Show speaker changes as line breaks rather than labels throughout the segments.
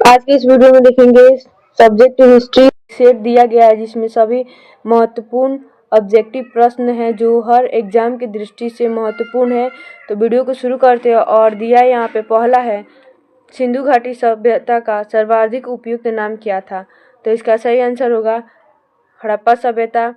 आज के इस वीडियो में देखेंगे सब्जेक्ट हिस्ट्री सेट दिया गया है जिसमें सभी महत्वपूर्ण ऑब्जेक्टिव प्रश्न हैं जो हर एग्जाम की दृष्टि से महत्वपूर्ण है। तो वीडियो को शुरू करते हैं और दिया यहाँ पे पहला है, सिंधु घाटी सभ्यता का सर्वाधिक उपयुक्त नाम क्या था। तो इसका सही आंसर होगा हड़प्पा सभ्यता।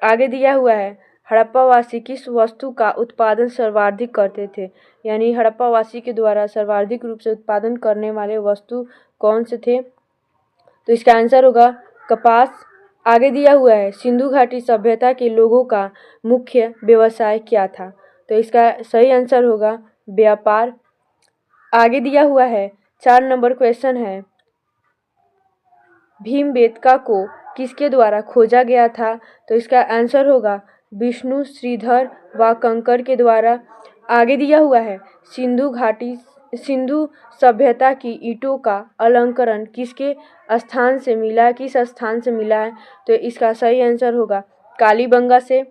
आगे दिया हुआ है, हड़प्पावासी किस वस्तु का उत्पादन सर्वाधिक करते थे, यानी हड़प्पावासी के द्वारा सर्वाधिक रूप से उत्पादन करने वाले वस्तु कौन से थे। तो इसका आंसर होगा कपास। आगे दिया हुआ है, सिंधु घाटी सभ्यता के लोगों का मुख्य व्यवसाय क्या था। तो इसका सही आंसर होगा व्यापार। आगे दिया हुआ है 4 नंबर क्वेश्चन है, भीमबेटका को किसके द्वारा खोजा गया था। तो इसका आंसर होगा विष्णु श्रीधर व कंकर के द्वारा। आगे दिया हुआ है, सिंधु सभ्यता की ईंटों का अलंकरण किस स्थान से मिला है। तो इसका सही आंसर होगा कालीबंगा से।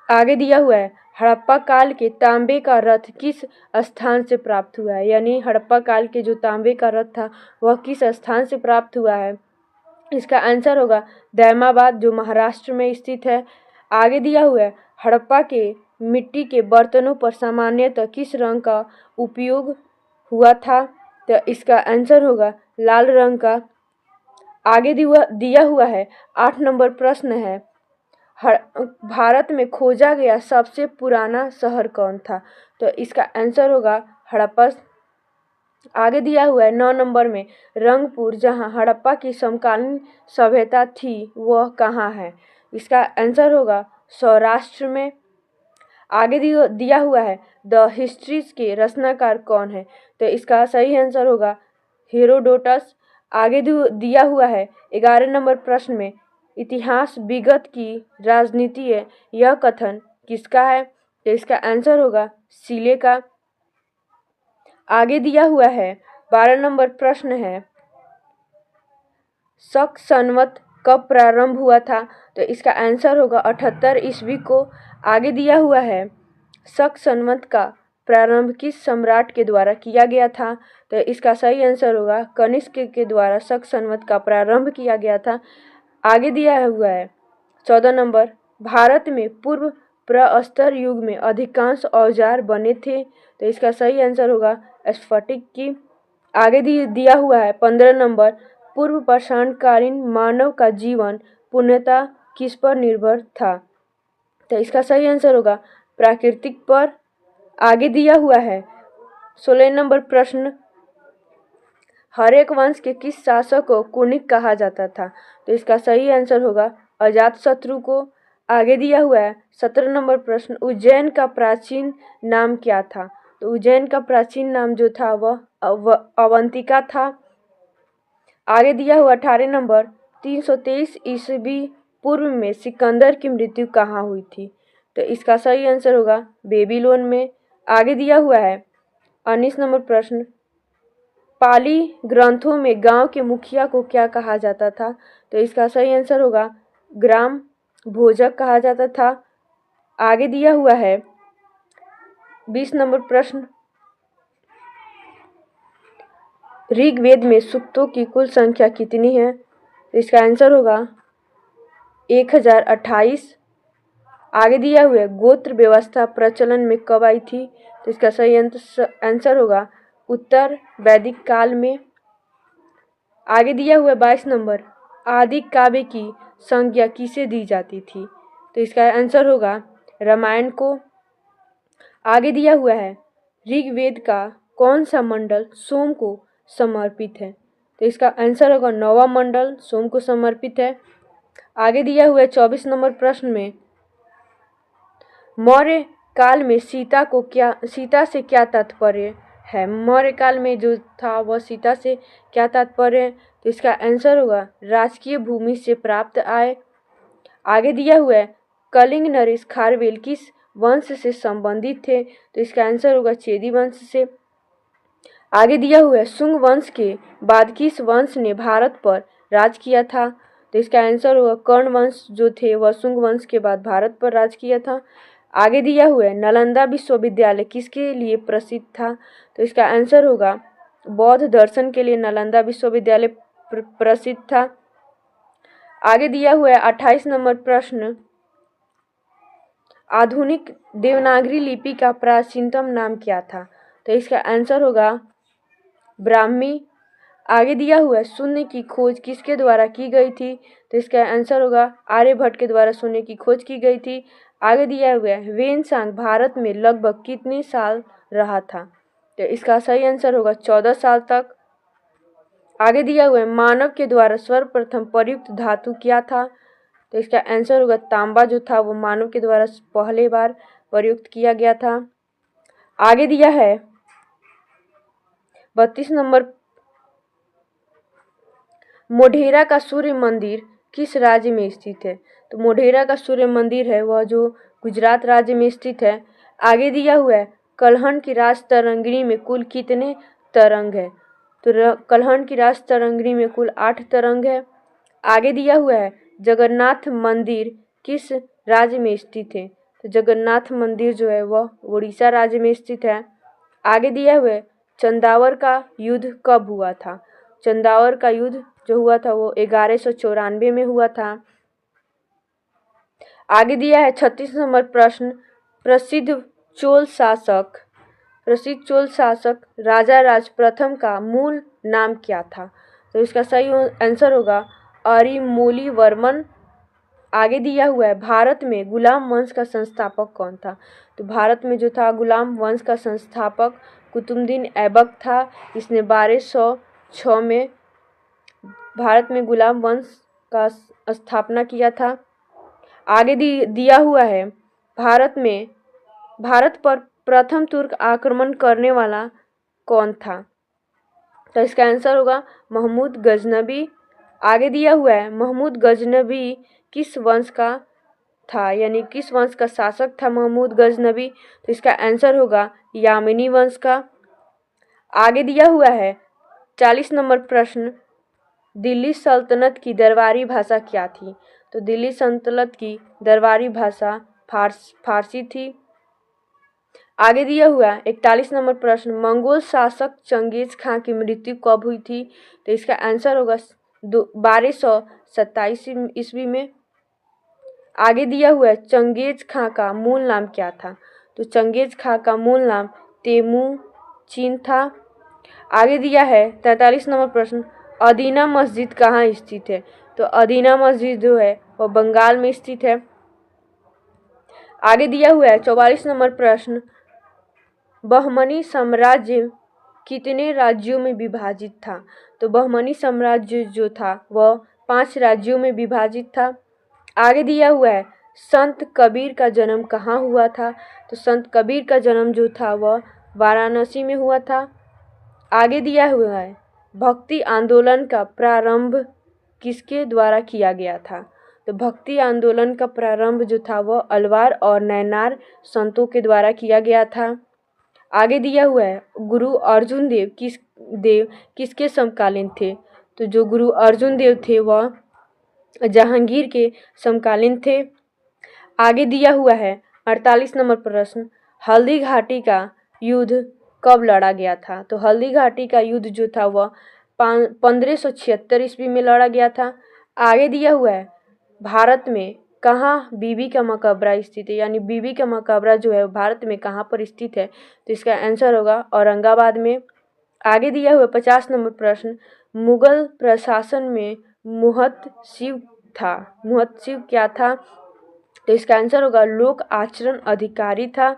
आगे दिया हुआ है, हड़प्पा काल के तांबे का रथ किस स्थान से प्राप्त हुआ है, यानी हड़प्पा काल के जो तांबे का रथ था वह किस स्थान से प्राप्त हुआ है। इसका आंसर होगा दैमाबाद जो महाराष्ट्र में स्थित है। आगे दिया हुआ है, हड़प्पा के मिट्टी के बर्तनों पर सामान्यतः किस रंग का उपयोग हुआ था। तो इसका आंसर होगा लाल रंग का। आगे दिया हुआ है 8 नंबर प्रश्न है, भारत में खोजा गया सबसे पुराना शहर कौन था। तो इसका आंसर होगा हड़प्पा। आगे दिया हुआ है 9 नंबर में, रंगपुर जहां हड़प्पा की समकालीन सभ्यता थी वह कहाँ है। इसका आंसर होगा सौराष्ट्र में। आगे दिया हुआ है, द हिस्ट्रीज के रचनाकार कौन है। तो इसका सही आंसर होगा हेरोडोटस। आगे दिया हुआ है 11 नंबर प्रश्न में, इतिहास विगत की राजनीति है, यह कथन किसका है। तो इसका आंसर होगा सीले का। आगे दिया हुआ है 12 नंबर प्रश्न है, शक संवत कब प्रारंभ हुआ था। तो इसका आंसर होगा 78 ईस्वी को। आगे दिया हुआ है, शक संवत का प्रारंभ किस सम्राट के द्वारा किया गया था। तो इसका सही आंसर होगा कनिष्क के द्वारा शक संवत का प्रारंभ किया गया था। आगे दिया हुआ है 14 नंबर, भारत में पूर्व प्रस्तर युग में अधिकांश औजार बने थे। तो इसका सही आंसर होगा स्फटिक की। आगे दिया हुआ है 15 नंबर, पूर्व पाषाणकालीन मानव का जीवन पूर्णतः किस पर निर्भर था। तो इसका सही आंसर होगा प्राकृतिक पर। आगे दिया हुआ है 16 नंबर प्रश्न, हरेक वंश के किस शासक को कुनिक कहा जाता था। तो इसका सही आंसर होगा अजातशत्रु को। आगे दिया हुआ है 17 नंबर प्रश्न, उज्जैन का प्राचीन नाम क्या था। तो उज्जैन का प्राचीन नाम जो था वह अवंतिका था। आगे दिया हुआ 18 नंबर, 323 ईस्वी पूर्व में सिकंदर की मृत्यु कहाँ हुई थी। तो इसका सही आंसर होगा बेबीलोन में। आगे दिया हुआ है 19 नंबर प्रश्न, पाली ग्रंथों में गांव के मुखिया को क्या कहा जाता था। तो इसका सही आंसर होगा ग्राम भोजक कहा जाता था। आगे दिया हुआ है 20 नंबर प्रश्न, ऋग्वेद में सूक्तों की कुल संख्या कितनी है। तो इसका आंसर होगा 1028। आगे दिया हुआ है, गोत्र व्यवस्था प्रचलन में कब आई थी। तो इसका सही आंसर होगा उत्तर वैदिक काल में। आगे दिया हुआ है 22 नंबर, आदि काव्य की संज्ञा किसे दी जाती थी। तो इसका आंसर होगा रामायण को। आगे दिया हुआ है, ऋग्वेद का कौन सा मंडल सोम को समर्पित है। तो इसका आंसर होगा 9वां मंडल सोम को समर्पित है। आगे दिया हुआ है 24 नंबर प्रश्न में, मौर्य काल में सीता से क्या तात्पर्य है। मौर्य काल में जो था वह सीता से क्या तात्पर्य है। तो इसका आंसर होगा राजकीय भूमि से प्राप्त आय। आगे दिया हुआ है, कलिंग नरेश खारवेल किस वंश से संबंधित थे। तो इसका आंसर होगा चेदी वंश से। आगे दिया हुआ है, शुंग वंश के बाद किस वंश ने भारत पर राज किया था। तो इसका आंसर होगा कर्ण वंश जो थे वह शुंग वंश के बाद भारत पर राज किया था। आगे दिया हुआ है, नालंदा विश्वविद्यालय किसके लिए प्रसिद्ध था। तो इसका आंसर होगा बौद्ध दर्शन के लिए नालंदा विश्वविद्यालय प्रसिद्ध था। आगे दिया हुआ है 28 नंबर प्रश्न, आधुनिक देवनागरी लिपि का प्राचीनतम नाम क्या था? तो इसका आंसर होगा ब्राह्मी। आगे दिया हुआ है शून्य की खोज किसके द्वारा की गई थी? तो इसका आंसर होगा आर्यभट्ट के द्वारा शून्य की खोज की गई थी। आगे दिया हुआ है वेनसांग भारत में लगभग कितने साल रहा था? तो इसका सही आंसर होगा 14 साल तक। आगे दिया हुआ है मानव के द्वारा सर्वप्रथम प्रयुक्त धातु क्या था? तो इसका आंसर होगा तांबा जो था वो मानव के द्वारा पहले बार प्रयुक्त किया गया था। आगे दिया है 32 नंबर, मोढेरा का सूर्य मंदिर किस राज्य में स्थित है? तो मोढेरा का सूर्य मंदिर है वह जो गुजरात राज्य में स्थित है। आगे दिया हुआ है कलहन की राज तरंगिणी में कुल कितने तरंग है? तो कलहन की राज तरंगिणी में कुल 8 तरंग है। आगे दिया हुआ है जगन्नाथ मंदिर किस राज्य में स्थित है? तो जगन्नाथ मंदिर जो है वह उड़ीसा राज्य में स्थित है। आगे दिया हुआ है चंदावर का युद्ध कब हुआ था? चंदावर का युद्ध जो हुआ था वो 1194 में हुआ था। आगे दिया है 36 नंबर प्रश्न, प्रसिद्ध चोल शासक राजा राज प्रथम का मूल नाम क्या था? तो इसका सही आंसर होगा अरिमोलीवर्मन। आगे दिया हुआ है भारत में गुलाम वंश का संस्थापक कौन था? तो भारत में जो था गुलाम वंश का संस्थापक कुतुबुद्दीन ऐबक था। इसने 1206 में भारत में गुलाम वंश का स्थापना किया था। आगे दिया हुआ है भारत पर प्रथम तुर्क आक्रमण करने वाला कौन था? तो इसका आंसर होगा महमूद गजनबी। आगे दिया हुआ है महमूद गजनबी किस वंश का था, यानी किस वंश का शासक था महमूद गजनबी? तो इसका आंसर होगा यामिनी वंश का। आगे दिया हुआ है 40 नंबर प्रश्न, दिल्ली सल्तनत की दरबारी भाषा क्या थी? तो दिल्ली सल्तनत की दरबारी भाषा फारसी थी। आगे दिया हुआ 41 नंबर प्रश्न, मंगोल शासक चंगेज खां की मृत्यु कब हुई थी? तो इसका आंसर होगा 1227 ईस्वी में। आगे दिया हुआ है चंगेज खां का मूल नाम क्या था? तो चंगेज खां का मूल नाम तेमुचिन था। आगे दिया है 43 नंबर प्रश्न, अदीना मस्जिद कहाँ स्थित है? तो अदीना मस्जिद जो है वह बंगाल में स्थित है। आगे दिया हुआ है 44 नंबर प्रश्न, बहमनी साम्राज्य कितने राज्यों में विभाजित था? तो बहमनी साम्राज्य जो था वह 5 राज्यों में विभाजित था। आगे दिया हुआ है संत कबीर का जन्म कहाँ हुआ था? तो संत कबीर का जन्म जो था वह वाराणसी में हुआ था। आगे दिया हुआ है भक्ति आंदोलन का प्रारंभ किसके द्वारा किया गया था? तो भक्ति आंदोलन का प्रारंभ जो था वह अलवार और नैनार संतों के द्वारा किया गया था। आगे दिया हुआ है गुरु अर्जुन देव किसके समकालीन थे? तो जो गुरु अर्जुन देव थे वह जहांगीर के समकालीन थे। आगे दिया हुआ है 48 नंबर प्रश्न, हल्दी घाटी का युद्ध कब लड़ा गया था? तो हल्दी घाटी का युद्ध जो था वह 1576 ईस्वी में लड़ा गया था। आगे दिया हुआ है भारत में कहाँ बीबी का मकबरा स्थित है, यानी बीबी का मकबरा जो है भारत में कहाँ पर स्थित है? तो इसका आंसर होगा औरंगाबाद में। आगे दिया हुआ 50 नंबर प्रश्न, मुगल प्रशासन में मुहतसिब क्या था? तो इसका आंसर होगा लोक आचरण अधिकारी था।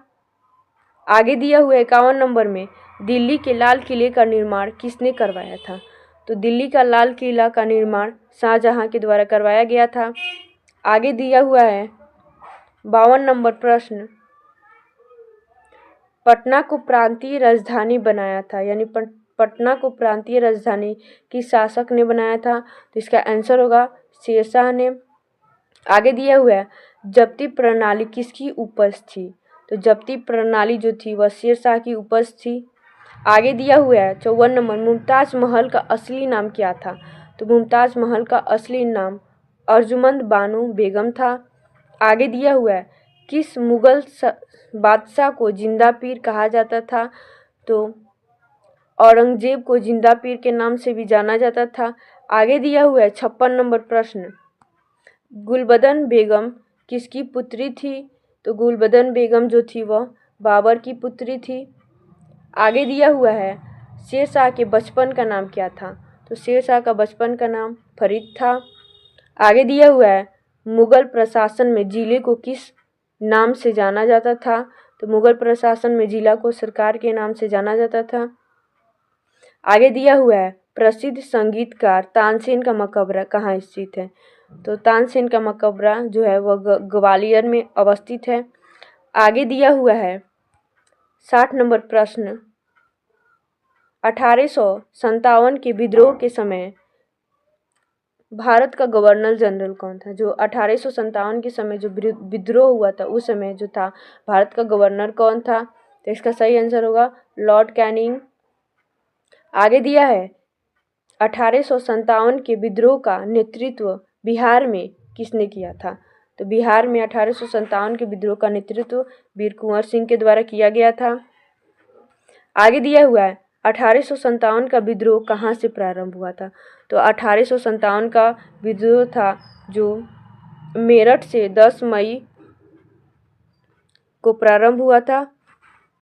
आगे दिया हुआ 51 नंबर में, दिल्ली के लाल किले का निर्माण किसने करवाया था? तो दिल्ली का लाल किला का निर्माण शाहजहां के द्वारा करवाया गया था। आगे दिया हुआ है 52 नंबर प्रश्न, पटना को प्रांतीय राजधानी बनाया था, यानी पटना को प्रांतीय राजधानी किस शासक ने बनाया था? तो इसका आंसर होगा शेरशाह ने। आगे दिया हुआ है जब्ती प्रणाली किसकी उपज थी? तो जब्ती प्रणाली जो थी वह शेरशाह की उपज थी। आगे दिया हुआ है 54 नंबर, मुमताज महल का असली नाम क्या था? तो मुमताज महल का असली नाम अर्जुमंद बानो बेगम था। आगे दिया हुआ है किस मुगल बादशाह को जिंदा पीर कहा जाता था? तो औरंगजेब को जिंदा पीर के नाम से भी जाना जाता था। आगे दिया हुआ है 56 नंबर प्रश्न, गुलबदन बेगम किसकी पुत्री थी? तो गुलबदन बेगम जो थी वह बाबर की पुत्री थी। आगे दिया हुआ है शेरशाह के बचपन का नाम क्या था? तो शेरशाह का बचपन का नाम फरीद था। आगे दिया हुआ है मुगल प्रशासन में जिले को किस नाम से जाना जाता था? तो मुगल प्रशासन में जिला को सरकार के नाम से जाना जाता था। आगे दिया हुआ है प्रसिद्ध संगीतकार तानसेन का मकबरा कहाँ स्थित है? तो तानसेन का मकबरा जो है वह ग्वालियर में अवस्थित है। आगे दिया हुआ है 60 नंबर प्रश्न, 1857 के विद्रोह के समय भारत का गवर्नर जनरल कौन था? जो 1857 के समय जो विद्रोह हुआ था उस समय जो था भारत का गवर्नर कौन था? तो इसका सही आंसर होगा लॉर्ड कैनिंग। आगे दिया है 1857 के विद्रोह का नेतृत्व बिहार में किसने किया था? तो बिहार में 1857 के विद्रोह का नेतृत्व वीर कुंवर सिंह के द्वारा किया गया था। आगे दिया हुआ है 1857 का विद्रोह कहाँ से प्रारंभ हुआ था? तो 1857 का विद्रोह था जो मेरठ से 10 मई को प्रारंभ हुआ था।